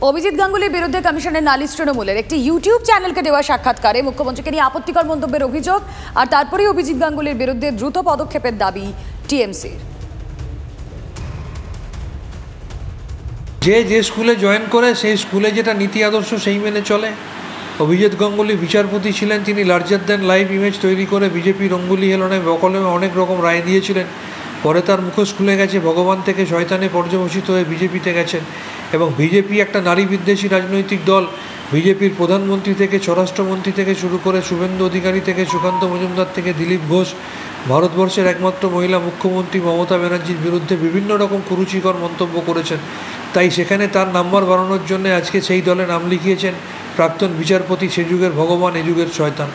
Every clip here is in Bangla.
অভিজিৎ গাঙ্গুলির বিরুদ্ধে কমিশনের নালিশ তৃণমূলের একটি ইউটিউব চ্যানেলকে দেওয়া সাক্ষাৎকারে মুখ্যমন্ত্রীকে নিয়ে আপত্তিকর মন্তব্যের অভিযোগ আর তারপরেই অভিজিৎ গাঙ্গুলির বিরুদ্ধে দ্রুত পদক্ষেপের দাবি টিএমসির। যে স্কুলে জয়েন করে সেই স্কুলে যেটা নীতি আদর্শ সেই মেনে চলে। অভিজিৎ গাঙ্গুলি বিচারপতি ছিলেন, তিনি লার্জার দ্যান লাইফ ইমেজ তৈরি করে বিজেপি রঙ্গুলি হেলনে বকলমে অনেক রকম রায় দিয়েছিলেন। পরে তার মুখোশ খুলে গেছে, ভগবান থেকে শয়তানে পর্যবসিত হয়ে বিজেপিতে গেছেন এবং বিজেপি একটা নারী বিদ্বেষী রাজনৈতিক দল। বিজেপির প্রধানমন্ত্রী থেকে স্বরাষ্ট্রমন্ত্রী থেকে শুরু করে শুভেন্দু অধিকারী থেকে সুকান্ত মজুমদার থেকে দিলীপ ঘোষ, ভারতবর্ষের একমাত্র মহিলা মুখ্যমন্ত্রী মমতা ব্যানার্জির বিরুদ্ধে বিভিন্ন রকম কুরুচিকর মন্তব্য করেছেন। তাই সেখানে তার নাম্বার বাড়ানোর জন্য আজকে সেই দলে নাম লিখিয়েছেন প্রাক্তন বিচারপতি, সে যুগের ভগবান এ যুগের শয়তান।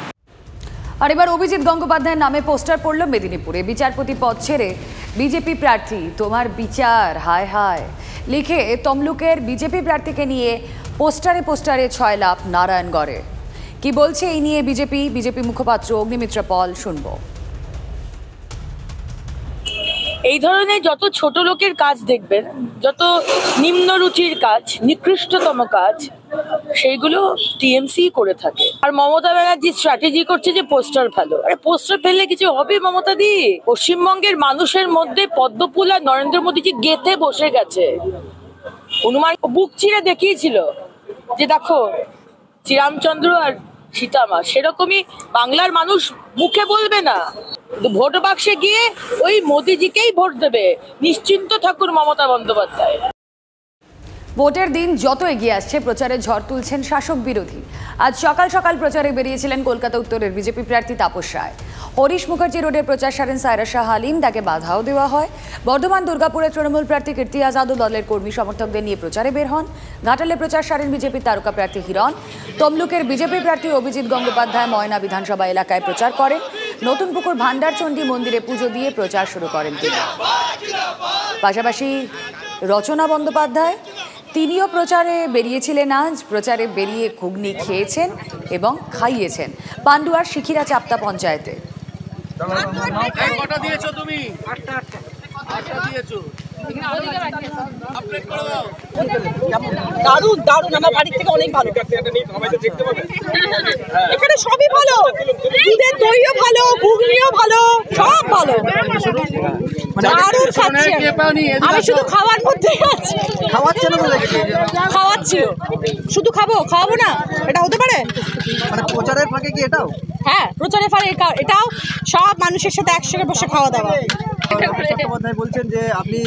আর এবার অভিজিৎ গঙ্গোপাধ্যায়ের নামে পোস্টার পড়ল মেদিনীপুরে। বিচারপতি পদ ছেড়ে বিজেপি প্রার্থী, তোমার বিচার হায় হায় লিখে তমলুকের বিজেপি প্রার্থীকে নিয়ে পোস্টারে 6 লাভ নারায়ণগড়ে। কি বলছে এই নিয়ে বিজেপি মুখপাত্র অগ্নিমিত্রা পল, শুনবো। এই ধরনের যত ছোট লোকের কাজ দেখবেন, যত নিম্ন রুচির কাজ, নিকৃষ্টতম কাজ, সেইগুলো টিএমসি করে থাকে। আর মমতা ব্যানার্জি স্ট্র্যাটেজি করছে যে পোস্টার ফেলো। আরে পোস্টার ফেললে কিছু হবে মমতা দি? পশ্চিমবঙ্গের মানুষের মধ্যে পদ্মফুল আর নরেন্দ্র মোদীজি গেঁথে বসে গেছে। হনুমান বুক চিরে দেখিয়েছিল যে দেখো শ্রীরামচন্দ্র আর সীতামা, সেরকমই বাংলার মানুষ মুখে বলবে না, ভোট বাক্সে গিয়ে ওই মোদিজিকেই ভোট দেবে। নিশ্চিন্ত থাকুন মমতা বন্দ্যোপাধ্যায়। ভোটের দিন যত এগিয়ে আসছে, প্রচারে ঝড় তুলছেন শাসক বিরোধী। আজ সকাল সকাল প্রচারে বেরিয়েছিলেন কলকাতা উত্তরের বিজেপি প্রার্থী তাপস রায়। হরিশ মুখার্জি রোডে প্রচার সারেন সায়রা শাহ হালিম, তাকে বাধাও দেওয়া হয়। বর্ধমান দুর্গাপুরে তৃণমূল প্রার্থী কীর্তি আজাদও দলের কর্মী সমর্থকদের নিয়ে প্রচারে বের হন। ঘাটালে প্রচার সারেন বিজেপির তারকা প্রার্থী হিরণ। তমলুকের বিজেপি প্রার্থী অভিজিৎ গঙ্গোপাধ্যায় ময়না বিধানসভা এলাকায় প্রচার করেন। নতুনপুকুর ভান্ডারচণ্ডী মন্দিরে পুজো দিয়ে প্রচার শুরু করেন তিনি। পাশাপাশি রচনা বন্দ্যোপাধ্যায়, তিনিও প্রচারে বেরিয়েছিলেন। আজ প্রচারে বেরিয়ে ঘুগনি খেয়েছেন এবং খাইয়েছেন পান্ডুয়ার শিখিরা চাপ্তা পঞ্চায়েতে। দারুণ দারুণ, আমার বাড়ির থেকে অনেক ভালো। এখানে সবই ভালো, দুধের দইও ভালো, ঘুগনিও ভালো, সব ভালো। দারুণ খাচ্ছি আমি, শুধু খাওয়ার মধ্যে আছি। খাওয়াচ্ছি, শুধু খাওয়াবো না, এটা হতে পারে? প্রচারের ফাঁকে কি এটাও? হ্যাঁ, প্রচারের ফাঁকে এটাও। সব মানুষের সাথে একসঙ্গে বসে খাওয়া দাওয়া। চট্টোপাধ্যায় বলছেন যে আপনি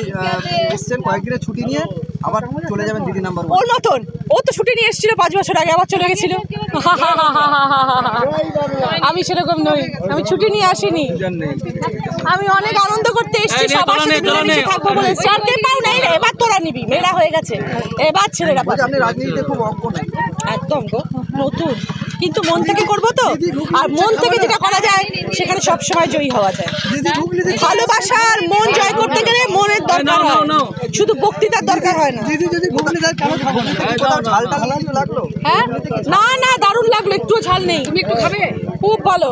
এসছেন কয়েকদিনের ছুটি নিয়ে, আবার চলে যাবেন দিদি নাম্বার। ওর মতন, ও তো ছুটি নিয়ে এসেছিল 5 বছর আগে, আবার চলে গেছিল। আমি সেরকম নই, আমি ছুটি নিয়ে আসিনি। আমি অনেক আনন্দ করতে এসেছি, সবার সাথে মিলেমিশে থাকবো বলে। স্যারকে পাও নাই, এবার তোরা নিবি, মেয়েরা হয়ে গেছে, এবার ছেলেরা। আপনি রাজনীতিতে খুব অজ্ঞ না? একদম গো, নতুন, কিন্তু মন থেকে করবো তো। আর মন থেকে যেটা করা যায় সেখানে সবসময় জয়ী হওয়া যায়। ভালোবাসার মন জয় করতে গেলে মনের দরকার হয়, শুধু বক্তৃতার দরকার হয় না। হ্যাঁ, না দারুণ লাগলো, একটুও ঝাল নেই। তুমি একটু খাবে? খুব ভালো।